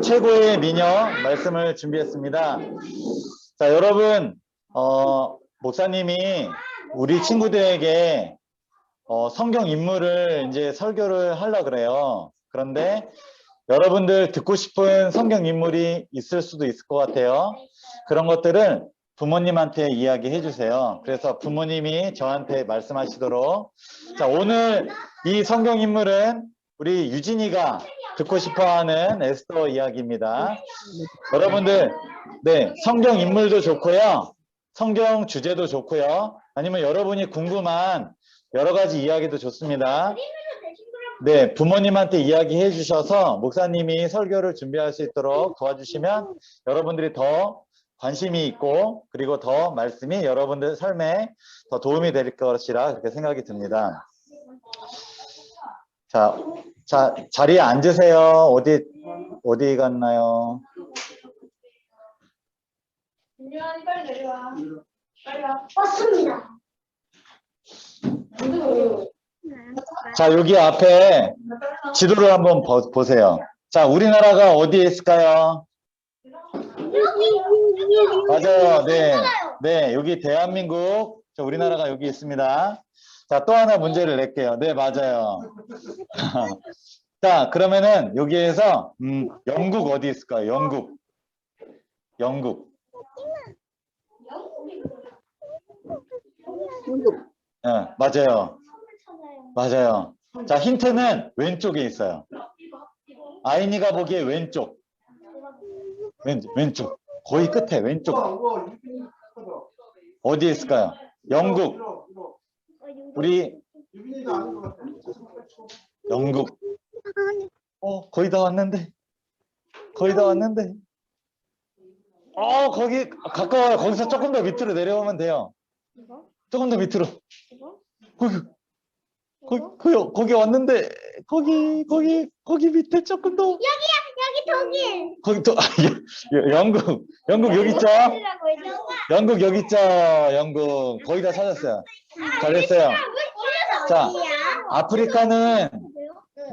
최고의 미녀 말씀을 준비했습니다. 자, 여러분, 목사님이 우리 친구들에게 성경 인물을 이제 설교를 하려고 그래요. 그런데 여러분들 듣고 싶은 성경 인물이 있을 수도 있을 것 같아요. 그런 것들을 부모님한테 이야기해 주세요. 그래서 부모님이 저한테 말씀하시도록. 자, 오늘 이 성경 인물은 우리 유진이가 듣고 싶어하는 에스더 이야기입니다. 여러분들, 네, 성경 인물도 좋고요. 성경 주제도 좋고요. 아니면 여러분이 궁금한 여러 가지 이야기도 좋습니다. 네, 부모님한테 이야기해 주셔서 목사님이 설교를 준비할 수 있도록 도와주시면 여러분들이 더 관심이 있고 그리고 더 말씀이 여러분들 삶에 더 도움이 될 것이라 그렇게 생각이 듭니다. 자, 자리에 앉으세요. 어디 갔나요? 빨리 내려와. 빨리 와. 왔습니다. 자, 여기 앞에 지도를 한번 보세요. 자, 우리나라가 어디에 있을까요? 맞아요. 네. 네, 여기 대한민국, 우리나라가 여기 있습니다. 자, 또 하나 문제를 낼게요. 네, 맞아요. 자, 그러면은 여기에서 영국 어디 있을까요? 영국. 네, 맞아요. 자, 힌트는 왼쪽에 있어요. 아이니가 보기에 왼쪽. 거의 끝에 왼쪽. 어디에 있을까요? 영국. 영국. 거의 다 왔는데. 거기 가까워요. 거기서 조금 더 밑으로 내려오면 돼요. 조금 더 밑으로. 거기 왔는데 거기 밑에 조금 더. 여기 독일. 거기 또 영국 여기 있죠? 영국 여기 있죠? 영국 거의 다 찾았어요. 잘했어요. 자, 아프리카는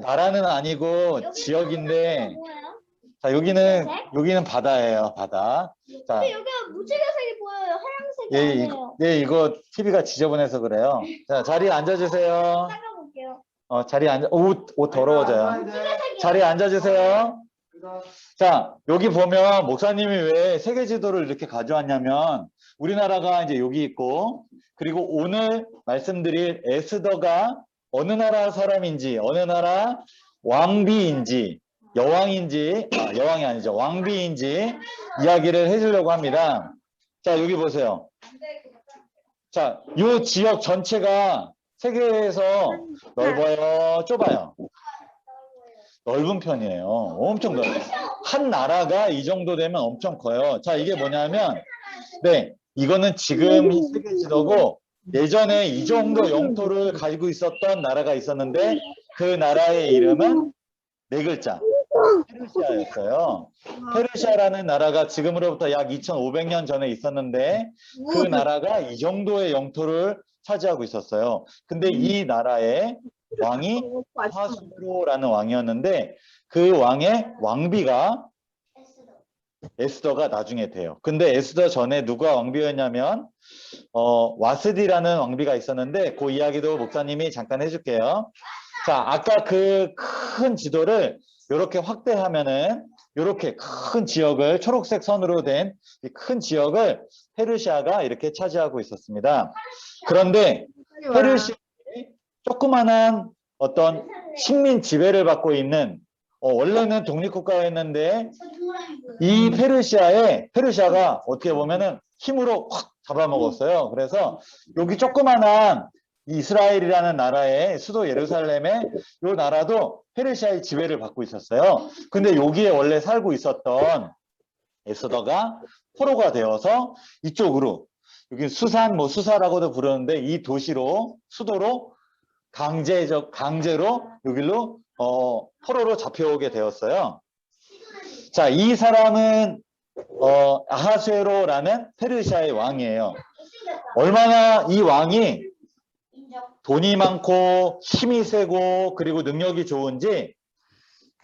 나라는 아니고 지역인데, 자, 여기는 바다예요. 바다. 자, 근데 여기가 무지개색이 보여요. 하얀색이 아니에요. 이거 TV가 지저분해서 그래요. 자, 자리에 앉아주세요. 닦아볼게요. 자리에 앉아. 옷 더러워져요. 자리에 앉아주세요. 자, 여기 보면 목사님이 왜 세계 지도를 이렇게 가져왔냐면, 우리나라가 이제 여기 있고, 그리고 오늘 말씀드릴 에스더가 어느 나라 사람인지, 어느 나라 왕비인지, 여왕이 아니죠. 왕비인지 이야기를 해주려고 합니다. 자, 여기 보세요. 자, 이 지역 전체가 세계에서 넓어요? 좁아요? 넓은 편이에요. 엄청 넓어요. 한 나라가 이 정도 되면 엄청 커요. 자, 이게 뭐냐면, 네, 이거는 지금 세계 지도고, 예전에 이 정도 영토를 가지고 있었던 나라가 있었는데, 그 나라의 이름은 네 글자. 페르시아였어요. 페르시아라는 나라가 지금으로부터 약 2500년 전에 있었는데, 그 나라가 이 정도의 영토를 차지하고 있었어요. 근데 이 나라의 왕이 하수로라는 왕이었는데, 그 왕의 왕비가 에스더가 나중에 돼요. 근데 에스더 전에 누가 왕비였냐면 와스디라는 왕비가 있었는데, 그 이야기도 목사님이 잠깐 해줄게요. 자, 아까 그 큰 지도를 이렇게 확대하면은 이렇게 큰 지역을, 초록색 선으로 된 이 큰 지역을 페르시아가 이렇게 차지하고 있었습니다. 그런데 페르시아의 조그만한 어떤 식민 지배를 받고 있는, 원래는 독립국가였는데, 이 페르시아가 어떻게 보면은 힘으로 확 잡아먹었어요. 그래서 여기 조그만한 이스라엘이라는 나라의 수도 예루살렘의 이 나라도 페르시아의 지배를 받고 있었어요. 근데 여기에 원래 살고 있었던 에스더가 포로가 되어서 이쪽으로, 여기 수사라고도 부르는데, 이 수도로 강제로 여기로 포로로 잡혀오게 되었어요. 자, 이 사람은 아하수에로라는 페르시아의 왕이에요. 얼마나 이 왕이 돈이 많고 힘이 세고 그리고 능력이 좋은지,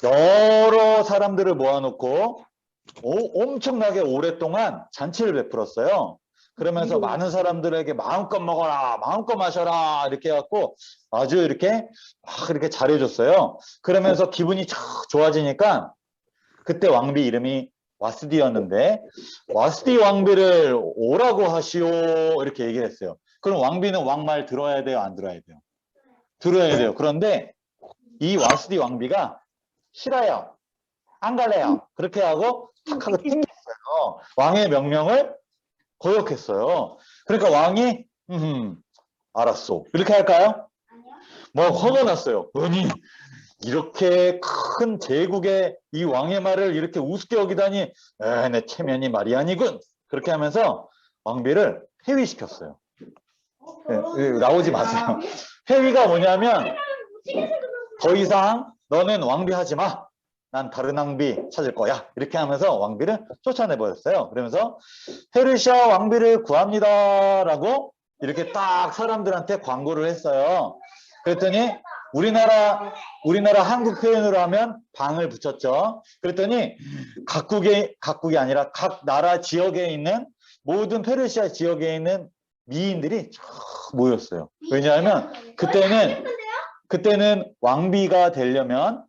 여러 사람들을 모아놓고 엄청나게 오랫동안 잔치를 베풀었어요. 그러면서 많은 사람들에게 마음껏 먹어라, 마음껏 마셔라 이렇게 해갖고 아주 이렇게 막 이렇게 잘해줬어요. 그러면서 기분이 쫙 좋아지니까 그때 왕비 이름이 와스디였는데 와스디 왕비를 오라고 하시오 이렇게 얘기를 했어요. 그럼 왕비는 왕말 들어야 돼요, 안 들어야 돼요? 들어야 돼요. 그런데 이 와스디 왕비가 싫어요, 안 갈래요 그렇게 하고 탁 하고 튕겼어요. 왕의 명령을 거역했어요. 그러니까 왕이 알았어 이렇게 할까요? 뭐 화가 났어요. 아니 이렇게 큰 제국의 이 왕의 말을 이렇게 우습게 여기다니 내 체면이 말이 아니군. 그렇게 하면서 왕비를 회위시켰어요. 네, 나오지 마세요. 회위가 뭐냐면 더 이상 너는 왕비 하지 마. 난 다른 왕비 찾을 거야. 이렇게 하면서 왕비를 쫓아내버렸어요. 그러면서 페르시아 왕비를 구합니다 라고 이렇게 딱 사람들한테 광고를 했어요. 그랬더니 우리나라 한국 표현으로 하면 방을 붙였죠. 그랬더니 각국이 아니라 각 나라 지역에 있는 모든 페르시아 지역에 있는 미인들이 쫙 모였어요. 왜냐하면 그때는 왕비가 되려면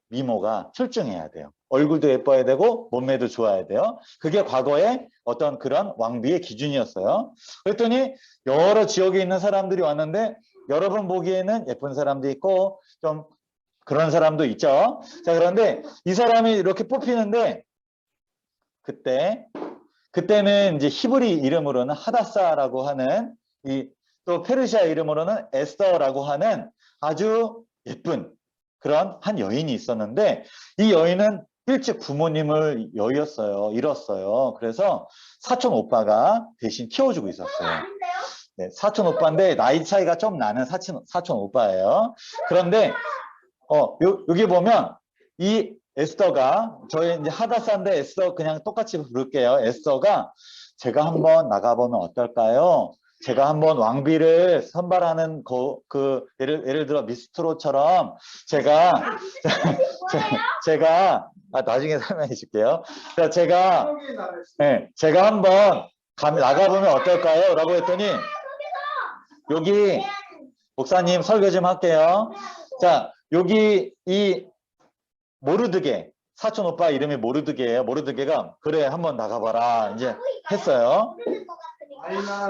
미모가 출중해야 돼요. 얼굴도 예뻐야 되고 몸매도 좋아야 돼요. 그게 과거에 어떤 그런 왕비의 기준이었어요. 그랬더니 여러 지역에 있는 사람들이 왔는데 여러분 보기에는 예쁜 사람도 있고 좀 그런 사람도 있죠. 자, 그런데 이 사람이 이렇게 뽑히는데 그때는 이제 히브리 이름으로는 하다사라고 하는 또 페르시아 이름으로는 에스더라고 하는 아주 예쁜 그런 한 여인이 있었는데 이 여인은 일찍 부모님을 잃었어요. 그래서 사촌 오빠가 대신 키워주고 있었어요. 네, 사촌 오빠인데 나이 차이가 좀 나는 사촌 오빠예요. 그런데 여기 보면 이 에스더가 저희 이제 하다사인데 에스더 그냥 똑같이 부를게요. 에스더가 제가 한번 나가보면 어떨까요? 제가 한번 왕비를 선발하는 예를 들어 미스트롯처럼 제가 나중에 설명해 줄게요. 제가 한번 나가보면 어떨까요? 라고 했더니 여기 목사님 설교 좀 할게요. 자, 여기 이 모르드게 사촌 오빠 이름이 모르드게예요. 모르드게가 그래 한번 나가봐라 이제 했어요.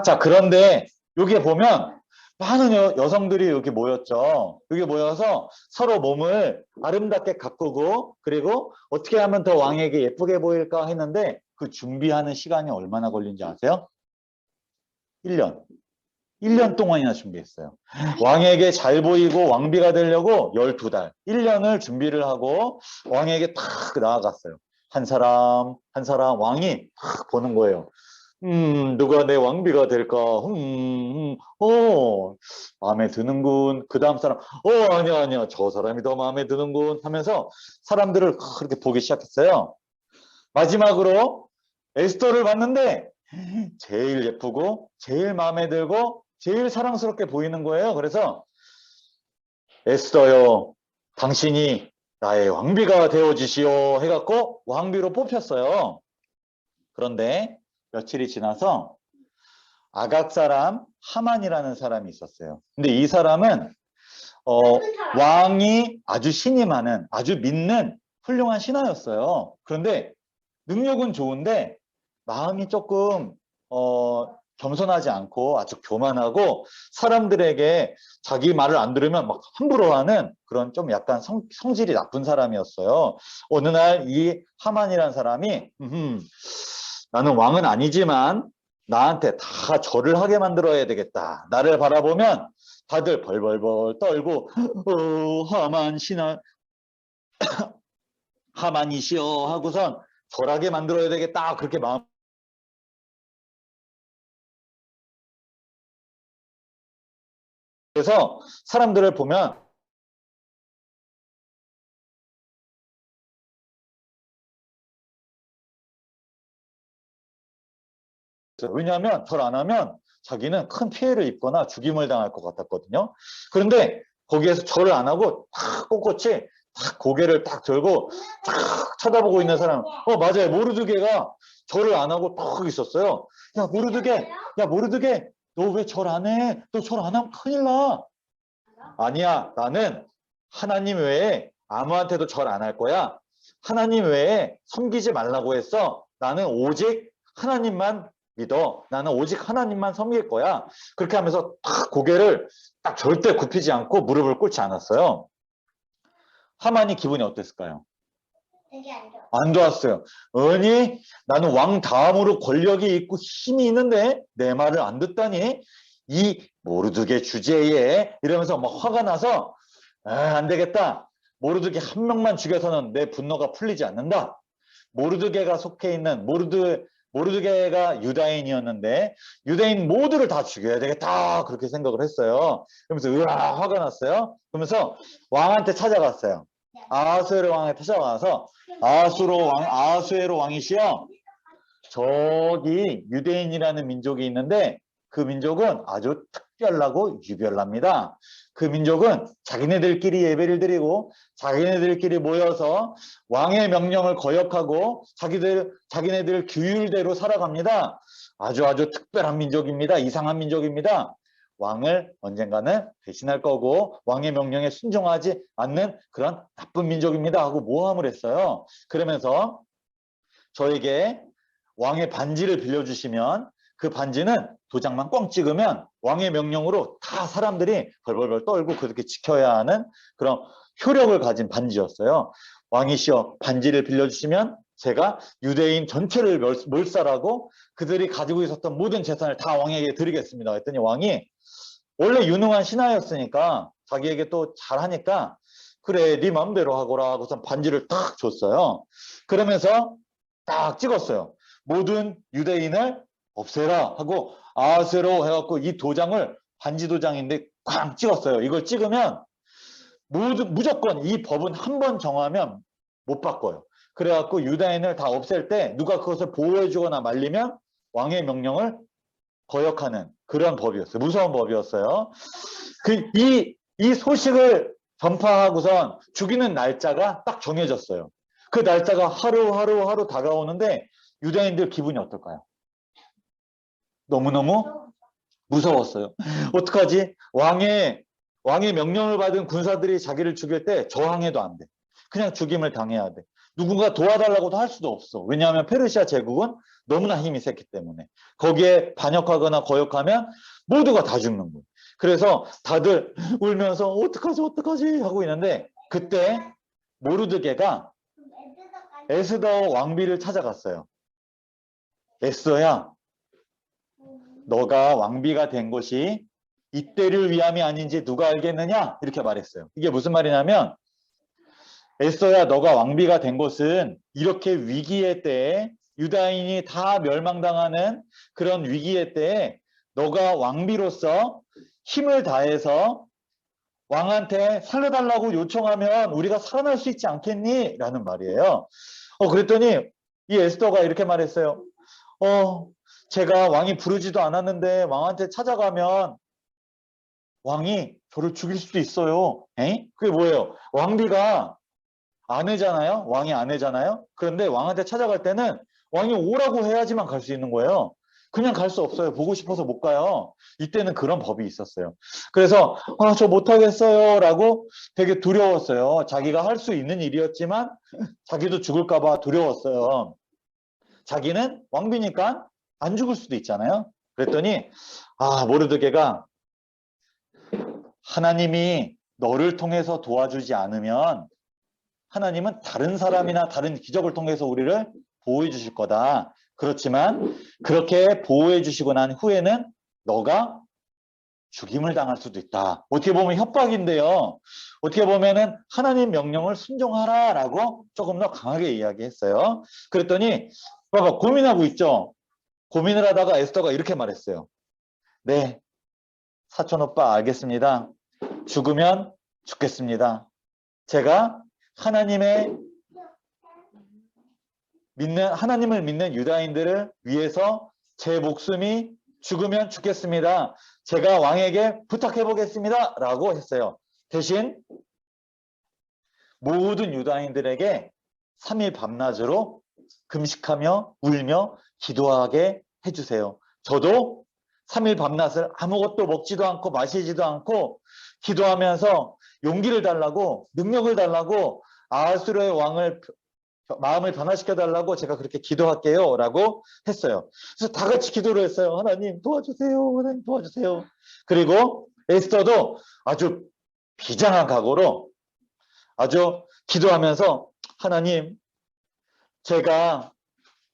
자, 그런데 여기에 보면 많은 여성들이 여기 모였죠. 여기 모여서 서로 몸을 아름답게 가꾸고 그리고 어떻게 하면 더 왕에게 예쁘게 보일까 했는데 그 준비하는 시간이 얼마나 걸린지 아세요? 1년 동안이나 준비했어요. 왕에게 잘 보이고 왕비가 되려고 12달, 1년을 준비를 하고 왕에게 탁 나아갔어요. 한 사람 왕이 탁 보는 거예요. 누가 내 왕비가 될까? 마음에 드는군. 그 다음 사람, 아니야. 저 사람이 더 마음에 드는군. 하면서 사람들을 그렇게 보기 시작했어요. 마지막으로 에스더를 봤는데 제일 예쁘고 제일 마음에 들고 제일 사랑스럽게 보이는 거예요. 그래서 에스더요, 당신이 나의 왕비가 되어주시오 해갖고 왕비로 뽑혔어요. 그런데 며칠이 지나서 아각 사람 하만이라는 사람이 있었어요. 근데 이 사람은 왕이 아주 신임하는 아주 믿는 훌륭한 신하였어요. 그런데 능력은 좋은데 마음이 조금 겸손하지 않고 아주 교만하고 사람들에게 자기 말을 안 들으면 막 함부로 하는 그런 좀 약간 성질이 나쁜 사람이었어요. 어느 날 이 하만이라는 사람이 나는 왕은 아니지만 나한테 다 절을 하게 만들어야 되겠다. 나를 바라보면 다들 벌벌벌 떨고 하만 신하 하만이시여 하고선 절하게 만들어야 되겠다. 그렇게 마음 그래서 사람들을 보면 왜냐하면 절 안 하면 자기는 큰 피해를 입거나 죽임을 당할 것 같았거든요. 그런데 거기에서 절을 안 하고 다 꼿꼿이 딱 고개를 딱 들고 딱 쳐다보고 있는 사람. 맞아요. 모르드게가 절을 안 하고 딱 있었어요. 야, 모르드게, 너 왜 절 안 해? 너 절 안 하면 큰일 나. 아니야, 나는 하나님 외에 아무한테도 절 안 할 거야. 하나님 외에 섬기지 말라고 했어. 나는 오직 하나님만 믿어. 나는 오직 하나님만 섬길 거야. 그렇게 하면서 딱 고개를 딱 절대 굽히지 않고 무릎을 꿇지 않았어요. 하만이 기분이 어땠을까요? 되게 안 좋아. 안 좋았어요. 아니, 나는 왕 다음으로 권력이 있고 힘이 있는데 내 말을 안 듣다니 이 모르드게 주제에 이러면서 막 화가 나서 안 되겠다. 모르드게 한 명만 죽여서는 내 분노가 풀리지 않는다. 모르드게가 속해 있는 모르드게가 유다인이었는데 유대인 모두를 다 죽여야 되겠다. 그렇게 생각을 했어요. 그러면서 으아 화가 났어요. 그러면서 왕한테 찾아갔어요. 아하수에로 왕한테 찾아가서 아하수에로 왕이시여, 저기 유대인이라는 민족이 있는데 그 민족은 아주 특별하고 유별납니다. 그 민족은 자기네들끼리 예배를 드리고 자기네들끼리 모여서 왕의 명령을 거역하고 자기네들 규율대로 살아갑니다. 아주 특별한 민족입니다. 이상한 민족입니다. 왕을 언젠가는 배신할 거고 왕의 명령에 순종하지 않는 그런 나쁜 민족입니다 하고 모함을 했어요. 그러면서 저에게 왕의 반지를 빌려주시면 그 반지는 도장만 꽝 찍으면 왕의 명령으로 다 사람들이 벌벌벌 떨고 그렇게 지켜야 하는 그런 효력을 가진 반지였어요. 왕이시여, 반지를 빌려주시면 제가 유대인 전체를 몰살하고 그들이 가지고 있었던 모든 재산을 다 왕에게 드리겠습니다. 했더니 왕이 원래 유능한 신하였으니까 자기에게 또 잘하니까 그래 네 마음대로 하거라 하고서 반지를 딱 줬어요. 그러면서 딱 찍었어요. 모든 유대인을 없애라 하고 아하수에로 해갖고 이 도장을 반지 도장인데 쾅 찍었어요. 이걸 찍으면 무조건 이 법은 한 번 정하면 못 바꿔요. 그래갖고 유다인을 다 없앨 때 누가 그것을 보호해주거나 말리면 왕의 명령을 거역하는 그런 법이었어요. 무서운 법이었어요. 이 소식을 전파하고선 죽이는 날짜가 딱 정해졌어요. 그 날짜가 하루 다가오는데 유대인들 기분이 어떨까요? 너무너무 무서웠어요. 어떡하지? 왕의 명령을 받은 군사들이 자기를 죽일 때 저항해도 안 돼. 그냥 죽임을 당해야 돼. 누군가 도와달라고도 할 수도 없어. 왜냐하면 페르시아 제국은 너무나 힘이 셌기 때문에. 거기에 반역하거나 거역하면 모두가 다 죽는 거예요. 그래서 다들 울면서 어떡하지 하고 있는데 그때 모르드게가 에스더 왕비를 찾아갔어요. 에스더야, 너가 왕비가 된 것이 이때를 위함이 아닌지 누가 알겠느냐? 이렇게 말했어요. 이게 무슨 말이냐면 에스더야, 너가 왕비가 된 것은 이렇게 위기의 때에 유다인이 다 멸망당하는 그런 위기의 때에 너가 왕비로서 힘을 다해서 왕한테 살려달라고 요청하면 우리가 살아날 수 있지 않겠니? 라는 말이에요. 그랬더니 이 에스더가 이렇게 말했어요. 제가 왕이 부르지도 않았는데 왕한테 찾아가면 왕이 저를 죽일 수도 있어요. 그게 뭐예요? 왕비가 아내잖아요. 왕이 아내잖아요. 그런데 왕한테 찾아갈 때는 왕이 오라고 해야지만 갈 수 있는 거예요. 그냥 갈 수 없어요. 보고 싶어서 못 가요. 이때는 그런 법이 있었어요. 그래서 저 못하겠어요 라고 되게 두려웠어요. 자기가 할 수 있는 일이었지만 자기도 죽을까 봐 두려웠어요. 자기는 왕비니까 안 죽을 수도 있잖아요. 그랬더니 모르드게가 하나님이 너를 통해서 도와주지 않으면 하나님은 다른 사람이나 다른 기적을 통해서 우리를 보호해 주실 거다. 그렇지만 그렇게 보호해 주시고 난 후에는 너가 죽임을 당할 수도 있다. 어떻게 보면 협박인데요. 어떻게 보면은 하나님 명령을 순종하라라고 조금 더 강하게 이야기했어요. 그랬더니 봐봐, 고민하고 있죠. 고민을 하다가 에스더가 이렇게 말했어요. 네, 사촌 오빠 알겠습니다. 죽으면 죽겠습니다. 제가 하나님을 믿는 유다인들을 위해서 제 목숨이 죽으면 죽겠습니다. 제가 왕에게 부탁해 보겠습니다. 라고 했어요. 대신 모든 유다인들에게 3일 밤낮으로 금식하며 울며 기도하게 해주세요. 저도 3일 밤낮을 아무것도 먹지도 않고 마시지도 않고 기도하면서 용기를 달라고 능력을 달라고 아하수르의 왕을 마음을 변화시켜 달라고 제가 그렇게 기도할게요 라고 했어요. 그래서 다 같이 기도를 했어요. 하나님 도와주세요. 하나님 도와주세요. 그리고 에스더도 아주 비장한 각오로 아주 기도하면서 하나님 제가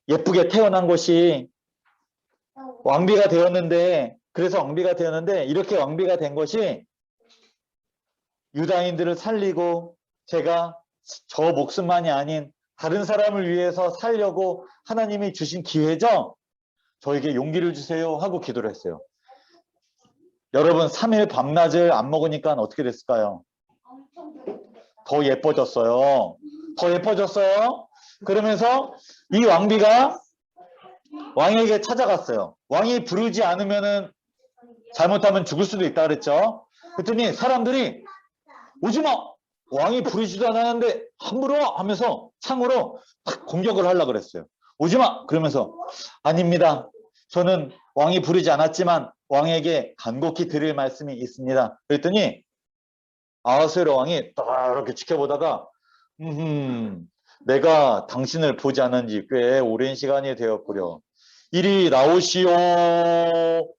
예쁘게 태어난 것이 왕비가 되었는데 그래서 왕비가 되었는데 이렇게 왕비가 된 것이 유다인들을 살리고 제가 저 목숨만이 아닌 다른 사람을 위해서 살려고 하나님이 주신 기회죠. 저에게 용기를 주세요 하고 기도를 했어요. 여러분 3일 밤낮을 안 먹으니까 어떻게 됐을까요? 더 예뻐졌어요. 더 예뻐졌어요. 그러면서 이 왕비가 왕에게 찾아갔어요. 왕이 부르지 않으면은 잘못하면 죽을 수도 있다 그랬죠. 그랬더니 사람들이 오지마! 왕이 부르지도 않았는데 함부로 하면서 창으로 탁 공격을 하려고 그랬어요. 오지마! 그러면서 아닙니다. 저는 왕이 부르지 않았지만 왕에게 간곡히 드릴 말씀이 있습니다. 그랬더니 아하수에로 왕이 딱 이렇게 지켜보다가 내가 당신을 보지 않은 지 꽤 오랜 시간이 되었구려. 이리 나오시오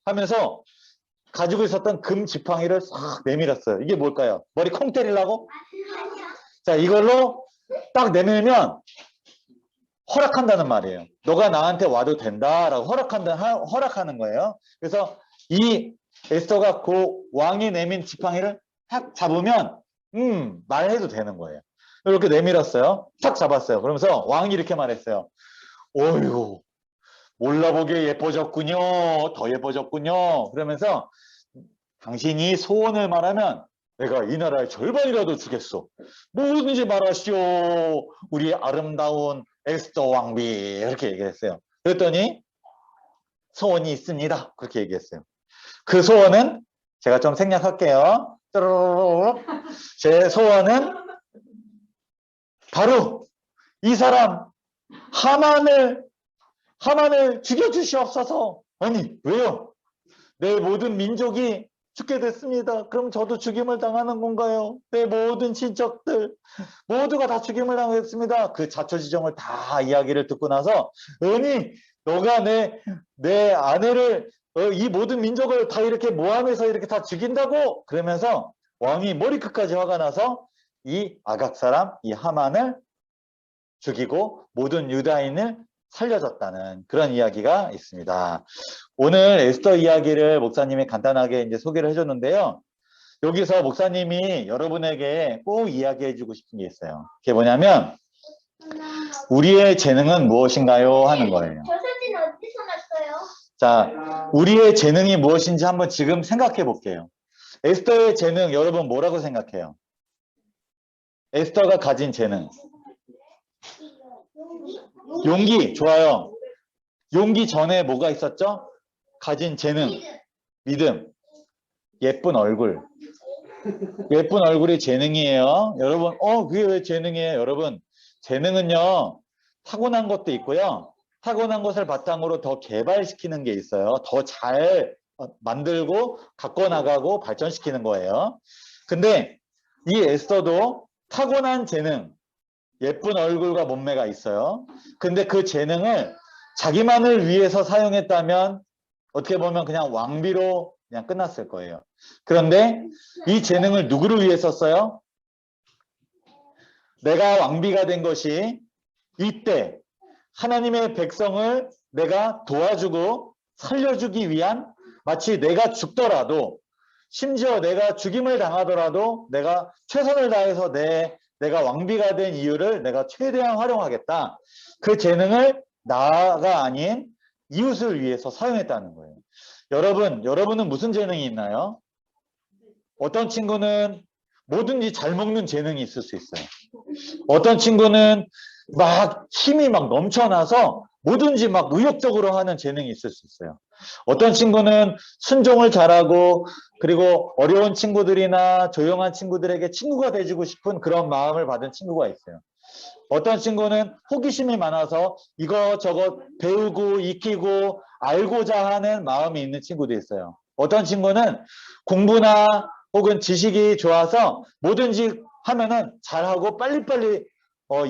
하면서 가지고 있었던 금 지팡이를 싹 내밀었어요. 이게 뭘까요? 머리 콩 때리려고? 자, 이걸로 딱 내밀면 허락한다는 말이에요. 너가 나한테 와도 된다라고 허락하는 거예요. 그래서 이 에스더가 그 왕이 내민 지팡이를 탁 잡으면 말해도 되는 거예요. 이렇게 내밀었어요. 탁 잡았어요. 그러면서 왕이 이렇게 말했어요. 어휴, 몰라보게 예뻐졌군요. 더 예뻐졌군요. 그러면서 당신이 소원을 말하면 내가 이 나라의 절반이라도 주겠소. 뭐든지 말하시오. 우리 아름다운 에스더 왕비. 이렇게 얘기했어요. 그랬더니 소원이 있습니다. 그렇게 얘기했어요. 그 소원은 제가 좀 생략할게요. 제 소원은 바로 이 사람 하만을 죽여주시옵소서. 아니 왜요? 내 모든 민족이 죽게 됐습니다. 그럼 저도 죽임을 당하는 건가요? 내 모든 친척들 모두가 다 죽임을 당했습니다. 그 자초지종을 다 이야기를 듣고 나서 아니 너가 내 아내를 이 모든 민족을 다 이렇게 모함해서 이렇게 다 죽인다고? 그러면서 왕이 머리끝까지 화가 나서 이 아각 사람 이 하만을 죽이고 모든 유다인을 살려줬다는 그런 이야기가 있습니다. 오늘 에스더 이야기를 목사님이 간단하게 이제 소개를 해줬는데요. 여기서 목사님이 여러분에게 꼭 이야기해주고 싶은 게 있어요. 그게 뭐냐면 우리의 재능은 무엇인가요? 하는 거예요. 저 사진 어디서 났어요? 자, 우리의 재능이 무엇인지 한번 지금 생각해 볼게요. 에스더의 재능 여러분 뭐라고 생각해요? 에스더가 가진 재능. 용기 좋아요. 용기 전에 뭐가 있었죠? 가진 재능, 믿음, 예쁜 얼굴. 예쁜 얼굴이 재능이에요. 여러분, 그게 왜 재능이에요? 여러분, 재능은요, 타고난 것도 있고요. 타고난 것을 바탕으로 더 개발시키는 게 있어요. 더 잘 만들고, 갖고 나가고, 발전시키는 거예요. 근데 이 에스더도 타고난 재능, 예쁜 얼굴과 몸매가 있어요. 근데 그 재능을 자기만을 위해서 사용했다면 어떻게 보면 그냥 왕비로 그냥 끝났을 거예요. 그런데 이 재능을 누구를 위해 썼어요? 내가 왕비가 된 것이 이때 하나님의 백성을 내가 도와주고 살려주기 위한 마치 내가 죽더라도 심지어 내가 죽임을 당하더라도 내가 최선을 다해서 내가 왕비가 된 이유를 내가 최대한 활용하겠다. 그 재능을 나가 아닌 이웃을 위해서 사용했다는 거예요. 여러분은 무슨 재능이 있나요? 어떤 친구는 뭐든지 잘 먹는 재능이 있을 수 있어요. 어떤 친구는 막 힘이 막 넘쳐나서 뭐든지 막 의욕적으로 하는 재능이 있을 수 있어요. 어떤 친구는 순종을 잘하고 그리고 어려운 친구들이나 조용한 친구들에게 친구가 돼주고 싶은 그런 마음을 받은 친구가 있어요. 어떤 친구는 호기심이 많아서 이것저것 배우고 익히고 알고자 하는 마음이 있는 친구도 있어요. 어떤 친구는 공부나 혹은 지식이 좋아서 뭐든지 하면은 잘하고 빨리빨리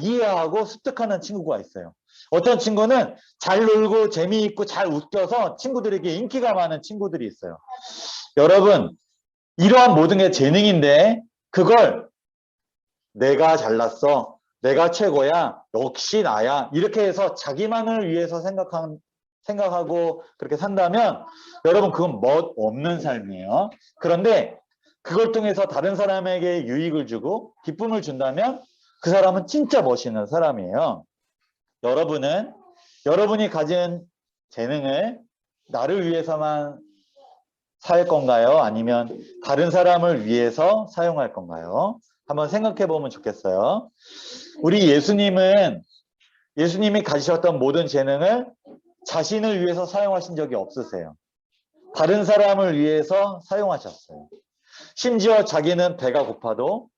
이해하고 습득하는 친구가 있어요. 어떤 친구는 잘 놀고 재미있고 잘 웃겨서 친구들에게 인기가 많은 친구들이 있어요. 여러분, 이러한 모든 게 재능인데 그걸 내가 잘났어, 내가 최고야, 역시 나야 이렇게 해서 자기만을 위해서 생각하고 그렇게 산다면 여러분 그건 멋 없는 삶이에요. 그런데 그걸 통해서 다른 사람에게 유익을 주고 기쁨을 준다면 그 사람은 진짜 멋있는 사람이에요. 여러분은 여러분이 가진 재능을 나를 위해서만 살 건가요? 아니면 다른 사람을 위해서 사용할 건가요? 한번 생각해 보면 좋겠어요. 우리 예수님이 가지셨던 모든 재능을 자신을 위해서 사용하신 적이 없으세요. 다른 사람을 위해서 사용하셨어요. 심지어 자기는 배가 고파도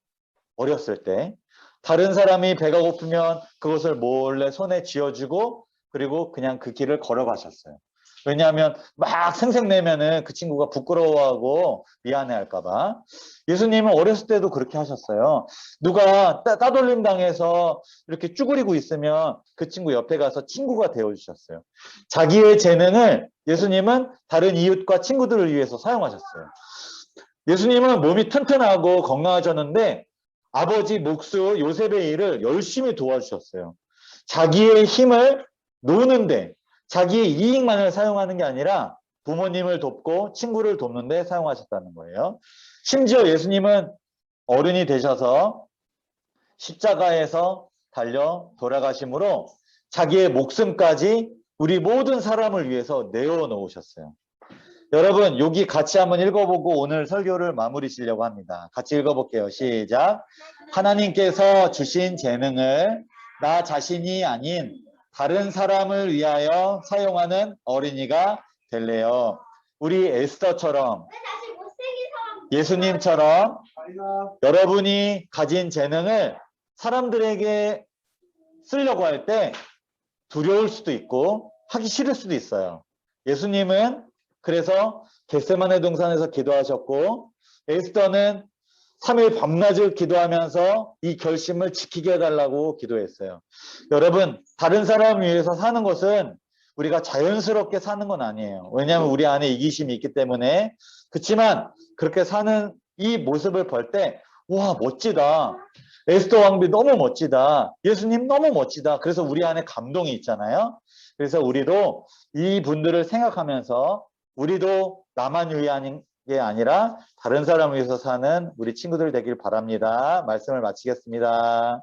어렸을 때 다른 사람이 배가 고프면 그것을 몰래 손에 쥐어주고 그리고 그냥 그 길을 걸어가셨어요. 왜냐하면 막 생색내면은 그 친구가 부끄러워하고 미안해할까 봐. 예수님은 어렸을 때도 그렇게 하셨어요. 누가 따돌림 당해서 이렇게 쭈그리고 있으면 그 친구 옆에 가서 친구가 되어주셨어요. 자기의 재능을 예수님은 다른 이웃과 친구들을 위해서 사용하셨어요. 예수님은 몸이 튼튼하고 건강하셨는데 아버지 목수 요셉의 일을 열심히 도와주셨어요. 자기의 힘을 노는데 자기의 이익만을 사용하는 게 아니라 부모님을 돕고 친구를 돕는 데 사용하셨다는 거예요. 심지어 예수님은 어른이 되셔서 십자가에서 달려 돌아가심으로 자기의 목숨까지 우리 모든 사람을 위해서 내어놓으셨어요. 여러분 여기 같이 한번 읽어보고 오늘 설교를 마무리 지려고 합니다. 같이 읽어볼게요. 시작. 하나님께서 주신 재능을 나 자신이 아닌 다른 사람을 위하여 사용하는 어린이가 될래요. 우리 에스더처럼 예수님처럼 여러분이 가진 재능을 사람들에게 쓰려고 할 때 두려울 수도 있고 하기 싫을 수도 있어요. 예수님은 그래서 겟세마네 동산에서 기도하셨고 에스더는 3일 밤낮을 기도하면서 이 결심을 지키게 해달라고 기도했어요. 여러분 다른 사람을 위해서 사는 것은 우리가 자연스럽게 사는 건 아니에요. 왜냐하면 우리 안에 이기심이 있기 때문에. 그렇지만 그렇게 사는 이 모습을 볼 때 와 멋지다. 에스더 왕비 너무 멋지다. 예수님 너무 멋지다. 그래서 우리 안에 감동이 있잖아요. 그래서 우리도 이 분들을 생각하면서 우리도 나만 위한 게 아니라 다른 사람을 위해서 사는 우리 친구들 되길 바랍니다. 말씀을 마치겠습니다.